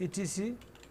ETC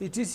ETC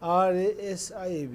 AFRASIAB.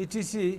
ETC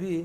V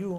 U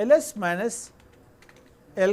LS-L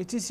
ETC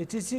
ETC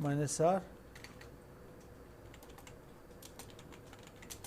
-R